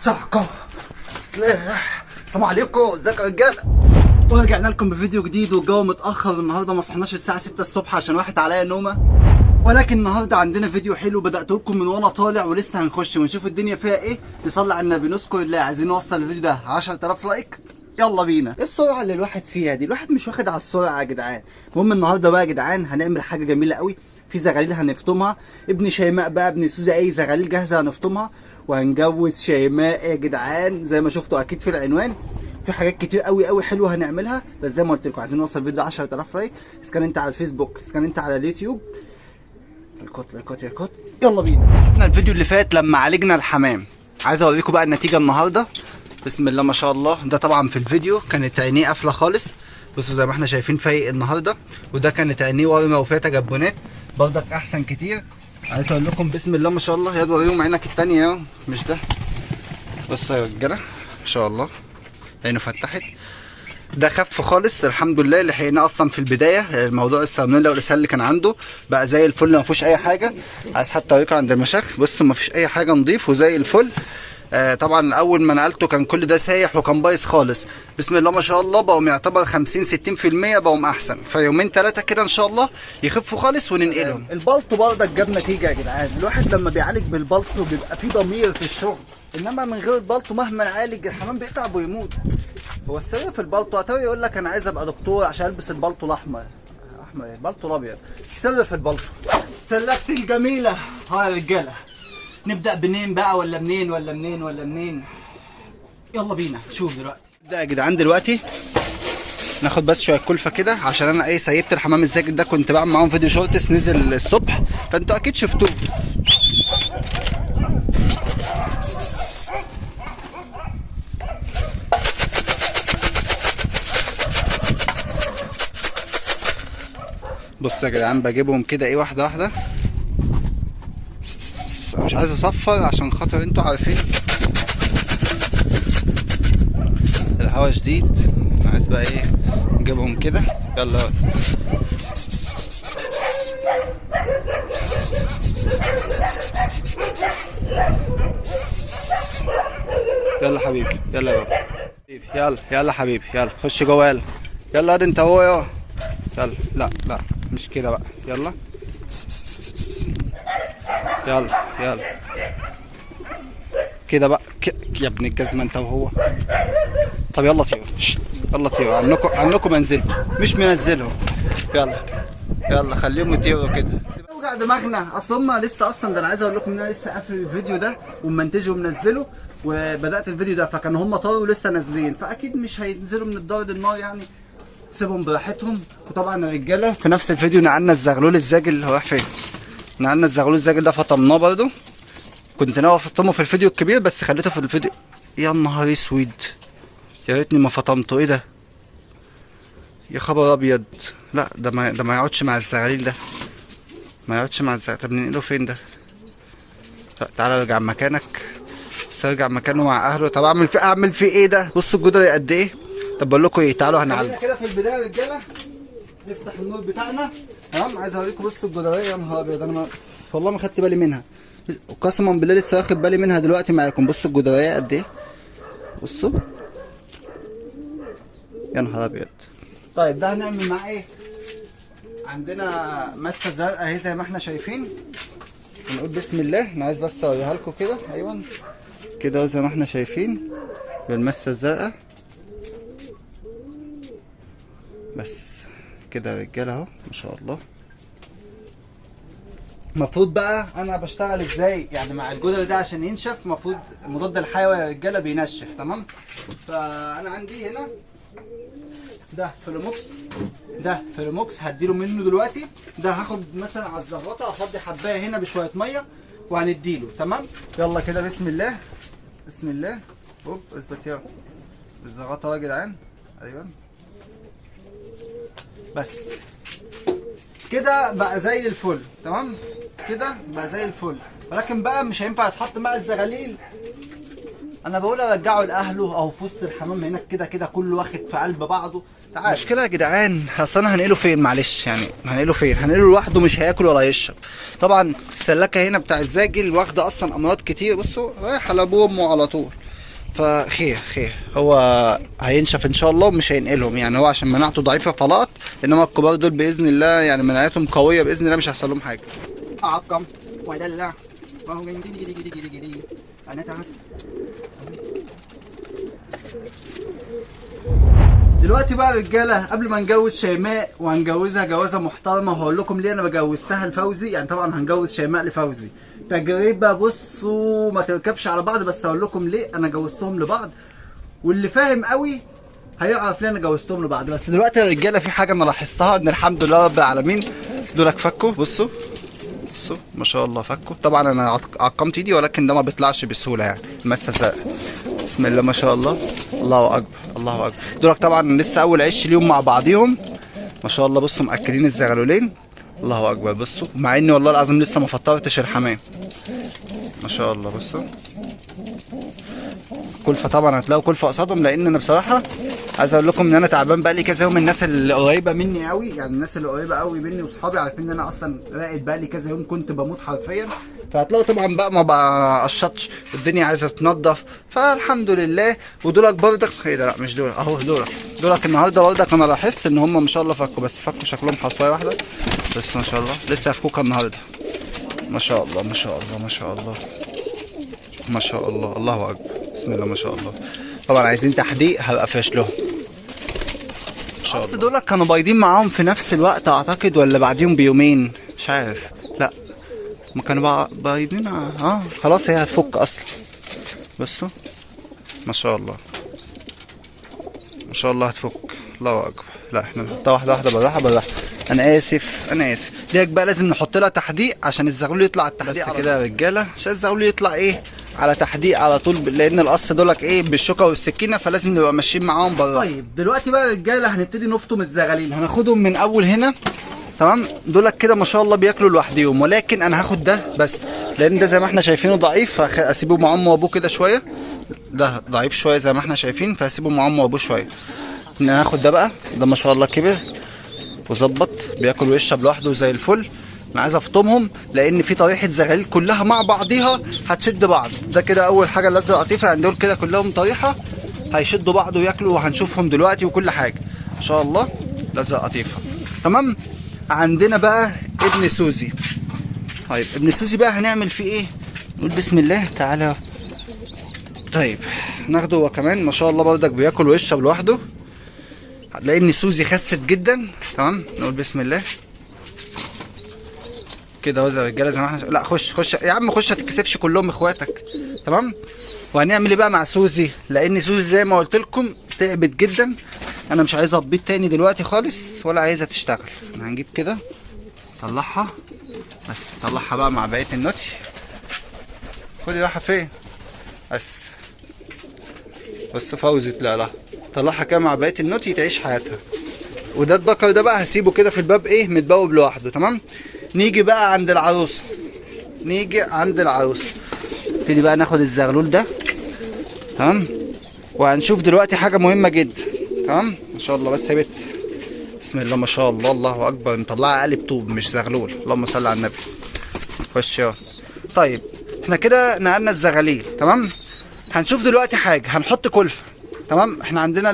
صحكم سلاح. السلام عليكم، ازيكم يا رجاله؟ ورجعنا لكم بفيديو جديد والجو متاخر. النهارده ما صحناش الساعه 6 الصبح عشان واحد عليا نومه، ولكن النهارده عندنا فيديو حلو بدات لكم من وانا طالع، ولسه هنخش ونشوف الدنيا فيها ايه. نصلي على النبي، نذكر الله، عايزين نوصل الفيديو ده 10000 لايك. يلا بينا. ايه السرعه اللي الواحد فيها دي؟ الواحد مش واخد على السرعه يا جدعان. المهم النهارده بقى يا جدعان هنعمل حاجه جميله قوي. في زغاليل هنفطمها، ابن شيماء بقى ابن سوزي، اي زغاليل جاهزه هنفطمها وهنجوز شيماء يا جدعان. زي ما شفتوا اكيد في العنوان، في حاجات كتير قوي قوي حلوه هنعملها. بس زي ما قلت لكم عايزين نوصل فيديو 10000 لايك. اذا كان انت على الفيسبوك، اذا كان انت على اليوتيوب، الكوت. يلا بينا. شفنا الفيديو اللي فات لما عالجنا الحمام، عايز اوريكم بقى النتيجه النهارده. بسم الله ما شاء الله. ده طبعا في الفيديو كانت عينيه قافله خالص، بصوا زي ما احنا شايفين فايق النهارده. وده كانت عينيه ورمه وفيها تجبنات، برضك احسن كتير. عايز اقول لكم بسم الله ما شاء الله. يا وريهم عينك التانيه اهو، مش ده. بصوا يا رجاله ما شاء الله، عينه فتحت. ده خف خالص الحمد لله. لحقنا اصلا في البدايه الموضوع السالمونيلا والاسهال اللي كان عنده بقى زي الفل، ما فيهوش اي حاجه. عايز حتى اوريكم عند المشاخ، بصوا ما فيش اي حاجه، نضيف وزي الفل. طبعا اول ما نقلته كان كل ده سايح وكان بايظ خالص. بسم الله ما شاء الله بقوا يعتبر 50-60% بقوا احسن. فيومين ثلاثه كده ان شاء الله يخفوا خالص وننقلهم. البلطو برضك جاب نتيجه يا جدعان. الواحد لما بيعالج بالبلطو بيبقى فيه ضمير في الشغل، انما من غير البلطو مهما نعالج الحمام بيتعب ويموت. هو السر في البلطو. هتلاقي يقول لك انا عايز ابقى دكتور عشان البس البلطو الاحمر. البلطو الابيض. السر في البلطو. سلكت الجميله. ها يا رجاله، نبدأ منين بقى؟ ولا منين؟ يلا بينا شوف دلوقتي. نبدأ يا جدعان دلوقتي ناخد بس شوية كلفة كده، عشان انا سيبت الحمام الزاجل ده. كنت بعمل معاهم فيديو شورتس نزل الصبح، فانتوا اكيد شفتوه. بصوا يا جدعان بجيبهم كده واحدة واحدة. مش عايز اصفر عشان خاطر انتوا عارفين الهوا شديد. عايز بقى نجيبهم كده. يلا يلا حبيبي، يلا يا بابا، يلا حبيبي، يلا خش جوه. يلا ادي انت هو. يلا لا مش كده بقى. يلا كده بقى يا ابن الجزمه انت وهو. طب يلا طيروا، عنكم ما نزلتوا، مش منزلهم. يلا خليهم يطيروا كده. اوجع دماغنا. اصل هم لسه اصلا، ده انا عايز اقول لكم ان انا لسه قافل الفيديو ده ومنتجه ومنزله، وبدات الفيديو ده فكان هم طاروا لسه نازلين، فاكيد مش هينزلوا من الدار للنار يعني. سيبهم براحتهم. وطبعا يا رجاله في نفس الفيديو نقلنا الزغلول الزاجل. هو راح فين؟ نقلنا الزغلول الزاجل ده فطمناه برضه. كنت ناوي افطمه في الفيديو الكبير بس خليته في الفيديو. يا نهار اسود، يا ريتني ما فطمته. ايه ده يا خبر ابيض. لا ده ما يقعدش مع الزغاليل ده، ما يقعدش مع الزغاليل. طب ننقله فين ده؟ لا تعالى ارجع مكانك. بس ارجع مكانه مع اهله. طب اعمل فيه ايه ده؟ بصوا الجدري قد ايه. طب بقول لكم تعالوا هنعلم كده في البدايه يا رجاله. نفتح النور بتاعنا. تمام. عايز اوريكم بصوا الجدريه. يا نهار ابيض، انا والله ما خدت بالي منها، وقسما بالله لسه واخد بالي منها دلوقتي معاكم. بصوا الجدريه قد ايه، بصوا. يا نهار ابيض. طيب ده هنعمل معاه ايه؟ عندنا مسه زرقاء اهي زي ما احنا شايفين. نقول بسم الله. انا عايز بس اوريها لكم كده. ايوه كده زي ما احنا شايفين بالمسه الزرقاء. بس كده يا رجاله اهو ما شاء الله. المفروض بقى انا بشتغل ازاي يعني مع الجدر ده عشان ينشف. المفروض مضاد الحيوي يا رجاله بينشف. تمام. فانا عندي هنا ده فيلوموكس هديله منه دلوقتي. ده هاخد مثلا على الزغوطه افضي حبايه هنا بشويه ميه وهنديله. تمام. يلا كده بسم الله. هوب اثبت يا بالزغوطه يا جدعان. ايوه بس كده بقى زي الفل. تمام كده بقى زي الفل. ولكن بقى مش هينفع يتحط مع الزغاليل. انا بقول ارجعه لاهله او في وسط الحمام هناك. كده كله واخد في قلب بعضه. تعال. مشكله يا جدعان. اصل انا هنقله فين؟ معلش يعني هنقله فين؟ هنقله لوحده مش هياكل ولا يشرب. طبعا السلاكه هنا بتاع الزاجل واخده اصلا امراض كتير. بصوا رايح على ابوه وامه على طول. فخير خير، هو هينشف ان شاء الله ومش هينقلهم، يعني هو عشان مناعته ضعيفه فلقط، انما الكبار دول باذن الله يعني مناعتهم قويه باذن الله مش هيحصل لهم حاجه. اعقم ودلع وهو من دي انا تعب. دلوقتي بقى يا رجاله، قبل ما نجوز شيماء وهنجوزها جوازه محترمه، وهقول لكم ليه انا جوزتها لفوزي. يعني طبعا هنجوز شيماء لفوزي تجربه، بصوا ما تركبش على بعض، بس هقول لكم ليه انا جوزتهم لبعض، واللي فاهم قوي هيعرف ليه انا جوزتهم لبعض. بس دلوقتي يا رجاله في حاجه انا لاحظتها، ان الحمد لله رب العالمين دولك فكوا. بصوا بصوا ما شاء الله فكوا. طبعا انا عقمت ايدي ولكن ده ما بيطلعش بسهوله، يعني المسه الزرقاء. بسم الله ما شاء الله، الله اكبر الله اكبر. دولك طبعا لسه اول عش ليهم مع بعضيهم ما شاء الله. بصوا مأكلين الزغلولين، الله اكبر. بصوا مع اني والله العظيم لسه ما فطرتش الحمام ما شاء الله. بصوا كلفه، طبعا هتلاقوا كلفه قصادهم، لان انا بصراحه عايز اقول لكم ان انا تعبان بقالي كذا يوم. الناس اللي قريبه مني قوي، يعني الناس اللي قريبه قوي مني واصحابي عارفين ان انا اصلا راقد بقالي كذا يوم، كنت بموت حرفيا. فهتلاقوا طبعا بقى ما بقشطش، الدنيا عايزه تتنضف، فالحمد لله. ودولك برضك ايه ده؟ لا مش دولك اهو، دولك النهارده برضك انا لاحظت ان هم ما شاء الله فكوا، بس فكوا شكلهم حصوايه واحده بس ما شاء الله، لسه هيفكوكها النهارده ما شاء الله ما شاء الله ما شاء الله ما شاء الله، الله اكبر بسم الله ما شاء الله. طبعا عايزين تحديق هبقى فاشلهم ان شاء الله. بس دول كانوا بايضين معاهم في نفس الوقت اعتقد، ولا بعديهم بيومين مش عارف. لا ما كانوا بايضين خلاص هي هتفك اصلا. بصوا ما شاء الله ما شاء الله هتفك، الله اكبر. لا احنا نحطها واحده واحده بالراحه بالراحه. انا اسف ديك بقى لازم نحط لها تحديق عشان الزغلول يطلع على التحديق. بس كده يا رجاله عشان الزغلول يطلع ايه على تحديق على طول، لان القص دولك ايه بالشوكه والسكينه، فلازم نبقى ماشيين معاهم بره. طيب دلوقتي بقى يا رجاله هنبتدي نفطم الزغاليل، هناخدهم من اول هنا تمام. دولك كده ما شاء الله بياكلوا لوحديهم، ولكن انا هاخد ده بس، لان ده زي ما احنا شايفينه ضعيف، فاسيبه مع امه وابوه كده شويه. ده ضعيف شويه زي ما احنا شايفين، فهسيبه مع امه وابوه شويه. هاخد ده بقى، ده ما شاء الله كبر وظبط بياكل ويشرب لوحده زي الفل. انا عايز افطمهم لان في طريحه زغاليل كلها مع بعضيها هتشد بعض. ده كده اول حاجه الازرق قطيفه، عند دول كده كلهم طريحه هيشدوا بعض وياكلوا، وهنشوفهم دلوقتي وكل حاجه ان شاء الله. الازرق قطيفه تمام. عندنا بقى ابن سوزي. طيب ابن سوزي بقى هنعمل فيه ايه؟ نقول بسم الله تعالى. طيب ناخده هو كمان ما شاء الله برضك بياكل ويشرب لوحده. هتلاقي ان سوزي خست جدا تمام. نقول بسم الله كده اهو يا رجاله زي ما احنا. لا خش يا عم خش، هتتكسفش كلهم اخواتك تمام. وهنعمل ايه بقى مع سوزي؟ لان سوزي زي ما قلت لكم تعبت جدا. انا مش عايزها تبيض تاني دلوقتي خالص، ولا عايزها تشتغل. انا هنجيب كده طلعها، بس طلعها بقى مع بقيه النوتي. خدي رايحه فين بس فوزي طلع لها، طلعها كده مع بقيه النوتي تعيش حياتها. وده الذكر ده بقى هسيبه كده في الباب ايه متبوب لوحده تمام. نيجي بقى عند العروسه، نبتدي بقى ناخد الزغلول ده تمام. وهنشوف دلوقتي حاجه مهمه جدا تمام ما شاء الله. بس يا بت بسم الله ما شاء الله، الله اكبر. مطلعه قالب طوب مش زغلول، اللهم صل على النبي. خش يلا. طيب احنا كده نقلنا الزغاليل تمام. هنشوف دلوقتي حاجه، هنحط كلفه تمام. احنا عندنا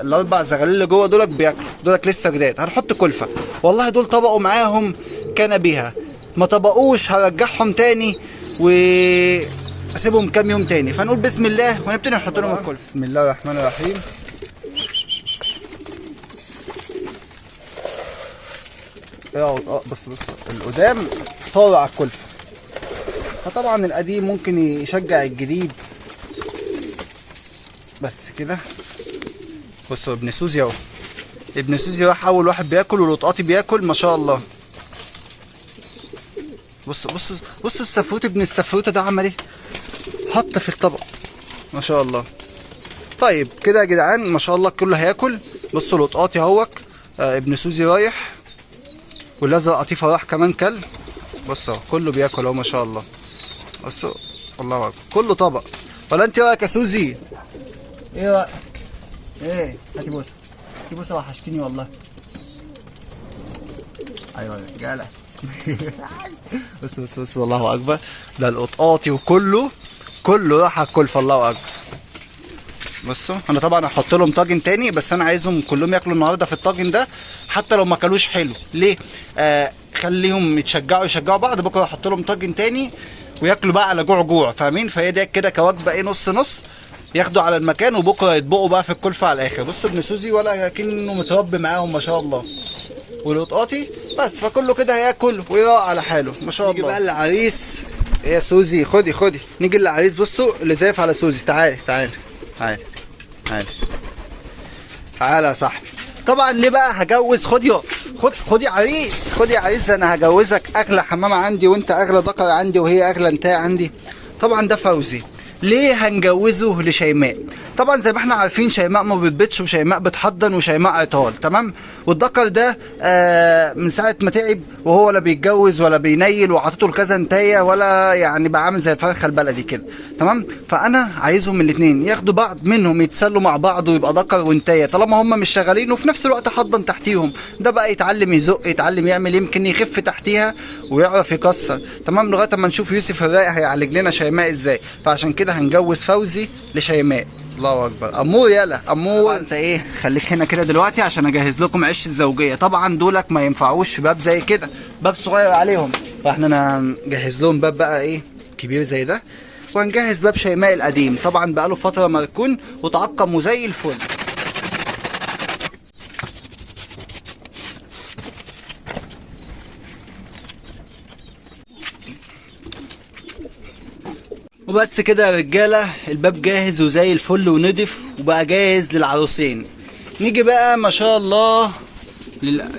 الاربع زغاليل اللي جوه دولك بياكلوا، دولك لسه جداد. هنحط كلفه، والله دول طبقوا معاهم كان بيها، ما طبقوش هرجعهم تاني واسيبهم كام يوم تاني. فنقول بسم الله ونبتدي نحط لهم الكلفه. بسم الله الرحمن الرحيم. بص القدام طالع على الكلفه، فطبعا القديم ممكن يشجع الجديد. بس كده بصوا ابن سوزي اهو. ابن سوزي راح اول واحد بياكل، ولطقاطي بياكل ما شاء الله. بصوا السفروت، ابن السفروته ده عمل ايه؟ حط في الطبق ما شاء الله. طيب كده يا جدعان ما شاء الله كله هياكل. بصوا لطقاطي اهوك. ابن سوزي رايح، والازرق قطيفه راح كمان كل. بصوا كله بياكل اهو ما شاء الله. بصوا الله اكبر كله طبق. ولا انت رايك يا سوزي؟ ايه رايك؟ ايه هاتي بوسه وحشتني والله. ايوه يا رجاله. بص الله اكبر. ده القطاطي وكله راح على الكلفه، الله اكبر. بصوا انا طبعا هحط لهم طاجن تاني، بس انا عايزهم كلهم ياكلوا النهارده في الطاجن ده حتى لو ما كلوش حلو. ليه؟ خليهم يشجعوا بعض. بكره هحط لهم طاجن تاني وياكلوا بقى على جوع فاهمين؟ فهي دي كده كوجبه ايه، نص نص، ياخدوا على المكان وبكره يطبقوا بقى في الكلفه على الاخر. بصوا ابن سوزي ولا كأنه متربي معاهم ما شاء الله، والقطاطي بس، فكله كده هياكل ويروق على حاله ما شاء الله. نيجي بقى للعريس. يا سوزي خدي نيجي للعريس. بصوا اللي زايف على سوزي. تعالى تعالى يا صاحبي. طبعا ليه بقى هجوز؟ خد يا عريس، انا هجوزك اغلى حمامه عندي، وانت اغلى ذكر عندي، وهي اغلى انتايه عندي. طبعا ده فوزي. ليه هنجوزه لشيماء؟ طبعا زي ما احنا عارفين شيماء ما بتبيضش، وشيماء بتحضن، وشيماء عطال، تمام؟ والذكر ده من ساعه ما تعب وهو لا بيتجوز ولا بينيل، وعطيته لكذا انتايه، ولا يعني بقى عامل زي الفرخه البلدي كده، تمام؟ فانا عايزهم الاثنين ياخدوا بعض منهم، يتسلوا مع بعض، ويبقى ذكر وانتايه طالما هم مش شغالين، وفي نفس الوقت حضن تحتيهم. ده بقى يتعلم يزق، يتعلم يعمل، يمكن يخف تحتيها ويعرف يكسر، تمام؟ لغايه اما نشوف يوسف الرايق هيعالج لنا شيماء ازاي. فعشان كده هنجوز فوزي لشيماء. الله اكبر. امور يلا امور. انت ايه، خليك هنا كده دلوقتي عشان اجهز لكم عش الزوجيه. طبعا دولك ما ينفعوش باب زي كده، باب صغير عليهم، فاحنا هنجهز لهم باب بقى ايه كبير زي ده. وهنجهز باب شيماء القديم، طبعا بقاله فتره مركون وتعقم وزي الفل. وبس كده يا رجاله، الباب جاهز وزي الفل ونضف وبقى جاهز للعروسين. نيجي بقى ما شاء الله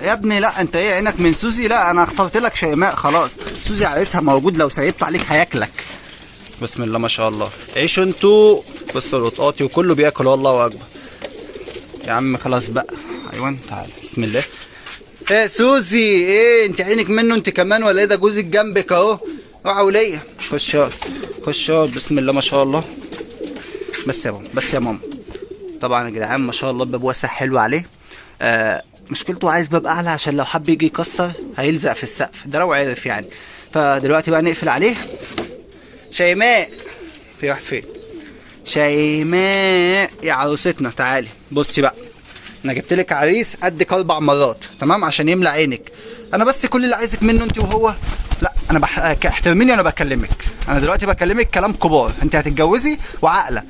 يا ابني لا انت ايه عينك من سوزي؟ لا انا اخترت لك شيماء خلاص. سوزي عريسها موجود، لو سيبت عليك هياكلك. بسم الله ما شاء الله. عيشوا انتوا. بصوا القطاطي وكله بياكل، والله اكبر. يا عم خلاص بقى. ايوه تعالى بسم الله. ايه سوزي، ايه انت عينك منه انت كمان ولا ايه؟ ده جوزك جنبك اهو. اوعى وليه. خش بسم الله ما شاء الله. بس يا ماما. طبعا يا جدعان ما شاء الله الباب واسع حلو عليه. مشكلته عايز باب اعلى عشان لو حب يجي يكسر هيلزق في السقف ده لو عرف يعني. فدلوقتي بقى نقفل عليه. شيماء في واحد فين؟ شيماء يا عروستنا تعالي. بصي بقى انا جبت لك عريس قدك 4 مرات، تمام؟ عشان يملى عينك. انا بس كل اللي عايزك منه انت وهو، لا انا احترميني وانا بكلمك. انا دلوقتي بكلمك كلام كبار، انت هتتجوزي وعاقله.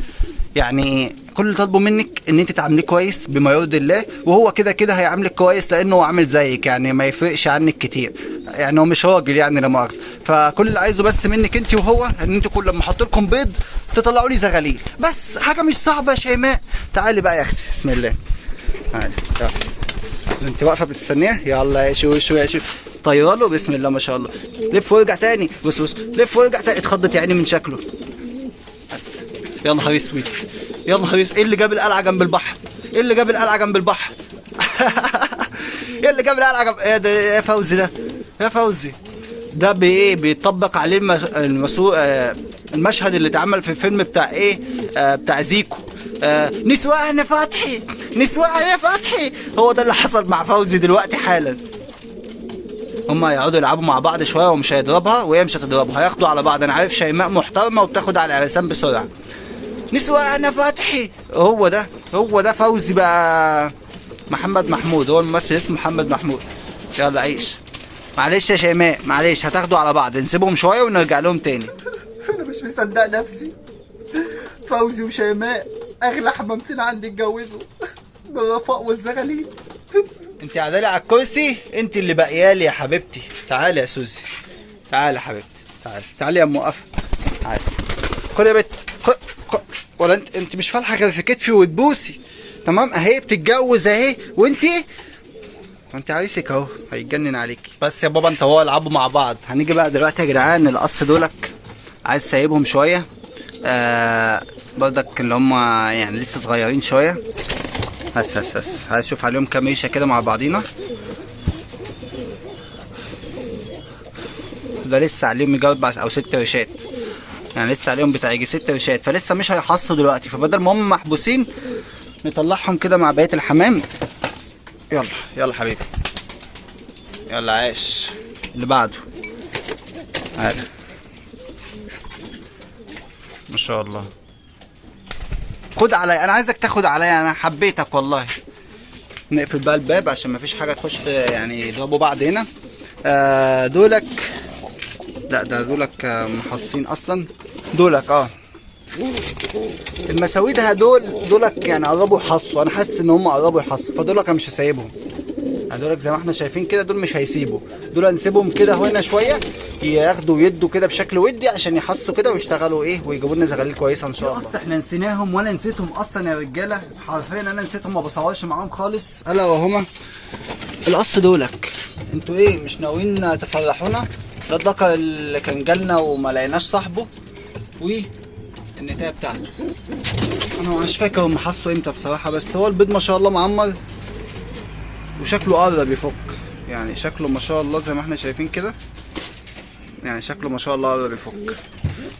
يعني كل اللي طالبه منك ان انت تعامليه كويس بما يرضي الله، وهو كده كده هيعاملك كويس لانه هو عامل زيك، يعني ما يفرقش عنك كتير، يعني هو مش راجل يعني لا مؤاخذه. فكل اللي عايزه بس منك انت وهو ان انتوا كل لما احط لكم بيض تطلعوا لي زغاليل، بس حاجه مش صعبه يا شيماء. تعالي بقى يا اختي بسم الله. تعالي انت واقفه بتستنيه؟ يلا يا شوشو يا شوشو. طيره له بسم الله ما شاء الله. لف وارجع تاني. بص لف وارجع تاني. اتخضت يا عيني من شكله. بس يا نهار اسود، يا نهار اسود. ايه اللي جاب القلعه جنب البحر؟ ايه اللي جاب القلعه جنب البحر؟ ايه اللي جاب القلعه جنب ايه ده؟ يا فوزي ده يا فوزي ده بايه بيطبق عليه المشهد اللي اتعمل في الفيلم بتاع ايه بتاع زيكو. نسوان يا فتحي، نسوان يا فتحي. هو ده اللي حصل مع فوزي دلوقتي حالا. هما هيقعدوا يلعبوا مع بعض شويه ومش هيضربها وهي مش هتضربها، هياخدوا على بعض. انا عارف شيماء محترمه وبتاخد على العرسان بسرعه. نسوان يا فتحي. هو ده فوزي بقى. محمد محمود هو الممثل اسمه محمد محمود. يلا عيش. معلش يا شيماء معلش، هتاخدوا على بعض، نسيبهم شويه ونرجع لهم تاني. انا مش مصدق نفسي. فوزي وشيماء اغلى حمامتين عندي اتجوزوا بالرفاق والزغاليل. انت قاعده على الكرسي، انت اللي باقيالي يا حبيبتي. تعالي يا سوزي، تعالي يا حبيبتي، تعالي يا ام وقفه. تعالي خد يا بت، خد. ولا انت مش فالحه غير في كتفي وتبوسي، تمام؟ اهي بتتجوز اهي، وانت عريسك اهو هيتجنن عليكي. بس يا بابا انت وهو العبوا مع بعض. هنيجي بقى دلوقتي يا جدعان القص دولك عايز سايبهم شويه برضك اللي هم يعني لسه صغيرين شويه. بس عايز اشوف عليهم كام ريشه كده مع بعضينا. ده لسه عليهم يجي 4 أو 6 ريشات، يعني لسه عليهم بتاع يجي 6 ريشات، فلسه مش هيحصوا دلوقتي. فبدل ما هم محبوسين نطلعهم كده مع بقيه الحمام. يلا حبيبي، يلا عاش. اللي بعده تعالى. ما شاء الله خد عليا، انا عايزك تاخد عليا، انا حبيتك والله. نقفل بقى الباب عشان مفيش حاجه تخش يعني يضربوا بعض هنا. دولك، لا ده دولك محصين اصلا. دولك المساويد دولك يعني قربوا يحصوا، انا حاسس ان هم قربوا يحصوا، فدولك انا مش هسيبهم. دولك زي ما احنا شايفين كده، دول مش هيسيبوا، دول هنسيبهم كده هنا شويه ياخدوا ويدوا كده بشكل ودي عشان يحصوا كده ويشتغلوا ايه ويجيبوا لنا زغاليل كويسه ان شاء الله. بس احنا نسيناهم وانا نسيتهم اصلا يا رجاله، حرفيا انا نسيتهم، ما بصورش معاهم خالص. الا وهما القص دولك. انتوا ايه مش ناويين تفرحونا؟ ده الذكر اللي كان جالنا وما لقيناش صاحبه، والنتايه بتاعته انا مش فاكر هم حصوا امتى بصراحه، بس هو البيض ما شاء الله معمر وشكله قرب يفك، يعني شكله ما شاء الله زي ما احنا شايفين كده، يعني شكله ما شاء الله قرب يفك.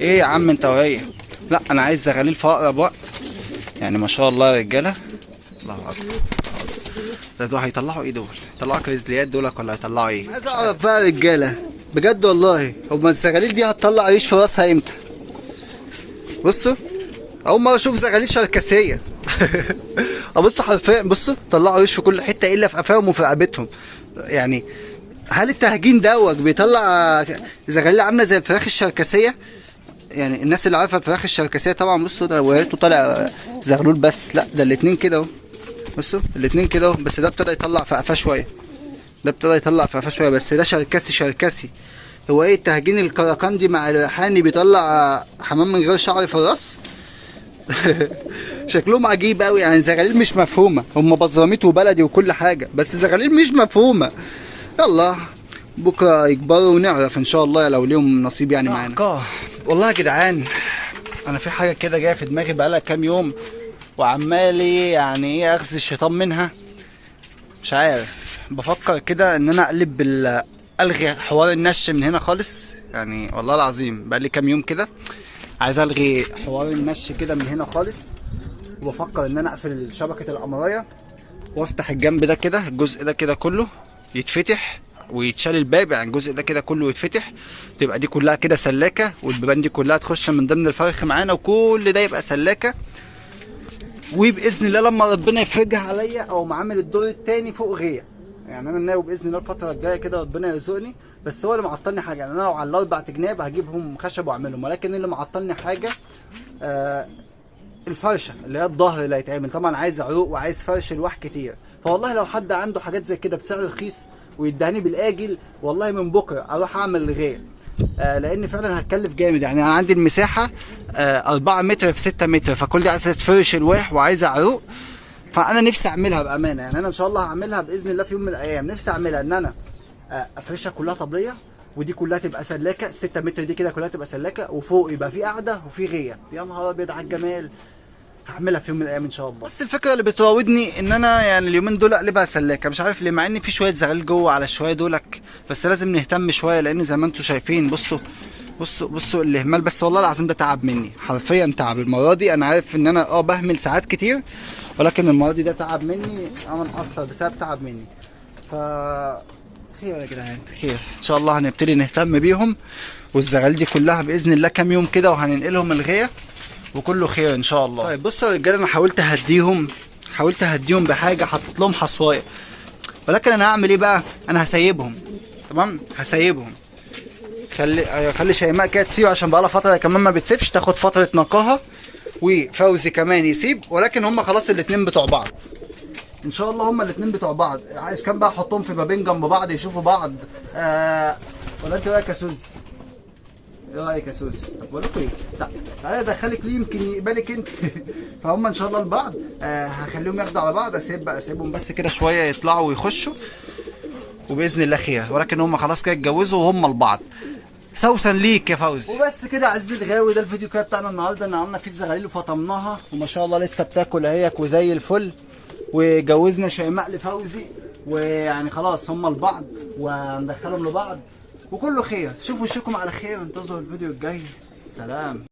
ايه يا عم انت وهي؟ لا انا عايز زغاليل في اقرب وقت، يعني ما شاء الله يا رجاله. الله اكبر. ده دول هيطلعوا ايه؟ دول هيطلعوا كريزليات دولك ولا هيطلعوا ايه؟ عايز اعرف بقى يا رجاله بجد والله، هما الزغاليل دي هتطلع ريش في راسها امتى؟ بصوا اول مره اشوف زغاليل شركسيه. ابص حرفيا، بصوا طلعوا ريش في كل حته الا في قفاهم وفي رقبتهم. يعني هل التهجين دوت بيطلع زغاليل عامله زي الفراخ الشركسيه؟ يعني الناس اللي عارفه الفراخ الشركسيه طبعا بصوا ده وريته طالع زغلول، بس لا ده الاتنين كده اهو، بصوا الاتنين كده اهو، بس ده ابتدى يطلع في قفاه شويه، ده ابتدى يطلع في قفاه شويه، بس ده شركسي. هو ايه التهجين الكراكندي مع الريحاني بيطلع حمام من غير شعر في الراس؟ شكلهم عجيب قوي، يعني زغاليل مش مفهومه، هم بزراميط وبلدي وكل حاجه، بس زغاليل مش مفهومه. يلا بكره يكبروا ونعرف ان شاء الله لو ليهم نصيب يعني معانا. والله يا جدعان انا في حاجه كده جايه في دماغي بقالها كام يوم وعمالي يعني ايه اخذ الشيطان منها، مش عارف. بفكر كده ان انا الغي حوار النش من هنا خالص، يعني والله العظيم بقالي كام يوم كده عايز الغي حوار النش كده من هنا خالص، وبفكر ان انا اقفل شبكه القمرايه وافتح الجنب ده كده، الجزء ده كده كله يتفتح ويتشال الباب، يعني الجزء ده كده كله يتفتح، تبقى دي كلها كده سلاكه، والبيبان دي كلها تخش من ضمن الفرخ معانا، وكل ده يبقى سلاكه. وباذن الله لما ربنا يفرجها عليا او معامل الدور الثاني فوق غيه، يعني انا ناوي باذن الله الفتره الجايه كده ربنا يرزقني. بس هو اللي معطلني حاجه، يعني انا لو على الاربع جناب هجيبهم خشب واعملهم، ولكن اللي معطلني حاجه الفرشه اللي هي الظهر اللي هيتعمل، طبعا عايز عروق وعايز فرش الواح كتير. فوالله لو حد عنده حاجات زي كده بسعر رخيص ويدهني بالاجل، والله من بكره اروح اعمل غير، لان فعلا هتكلف جامد. يعني انا عندي المساحه 4 متر في 6 متر، فكل دي عايزه تفرش الواح وعايزه عروق، فانا نفسي اعملها بامانه. يعني انا ان شاء الله هعملها باذن الله في يوم من الايام، نفسي اعملها ان انا افرشها كلها طبليه، ودي كلها تبقى سلاكه، 6 متر دي كده كلها تبقى سلاكه، وفوق يبقى في قاعده وفي غيه. يا نهار ابيض على الجمال، هعملها في يوم من الايام ان شاء الله. بس الفكره اللي بتراودني ان انا يعني اليومين دول اقلبها سلاكه، مش عارف ليه، مع ان في شويه زغاليل جوه على شويه دولك، بس لازم نهتم شويه، لان زي ما انتم شايفين بصوا الاهمال. بس والله العظيم ده تعب مني، حرفيا تعب المره دي. انا عارف ان انا بهمل ساعات كتير، ولكن المره دي ده تعب مني، انا مقصر بسبب تعب مني. خير يا جدعان، خير ان شاء الله. هنبتدي نهتم بيهم، والزغاليل دي كلها باذن الله كام يوم كده وهننقلهم الغيه، وكله خير ان شاء الله. طيب بصوا يا رجاله، انا حاولت اهديهم بحاجه، حطيت لهم حصوايه، ولكن انا هعمل ايه بقى؟ انا هسيبهم، تمام، هسيبهم. خلي شيماء كده تسيب، عشان بقالها فتره كمان ما بتسيبش، تاخد فتره نقاهه، وفوزي كمان يسيب. ولكن هم خلاص الاثنين بتوع بعض ان شاء الله، هم الاثنين بتوع بعض. عايز كام بقى احطهم في بابين جنب بعض يشوفوا بعض. ولا انت رايك يا سوزي؟ ايه رايك يا سوزي؟ طب بقول لكم ايه، تعالى ادخلك ليه يمكن يقبلك انت. فهم ان شاء الله لبعض. هخليهم ياخدوا على بعض، اسيبهم بس كده شويه يطلعوا ويخشوا، وباذن الله خير. ولكن هم خلاص كده اتجوزوا وهم لبعض. سوسن ليك يا فوزي. وبس كده يا عزيزي الغاوي، ده الفيديو كده بتاعنا النهارده، ان عملنا فيه الزغاليل وفطمناها، وما شاء الله لسه بتاكل اهيك وزي الفل. وجوزنا شيماء لفوزي، ويعني خلاص هم لبعض وندخلهم لبعض، وكله خير. شوفوا وشكم على خير، انتظروا الفيديو الجاي. سلام.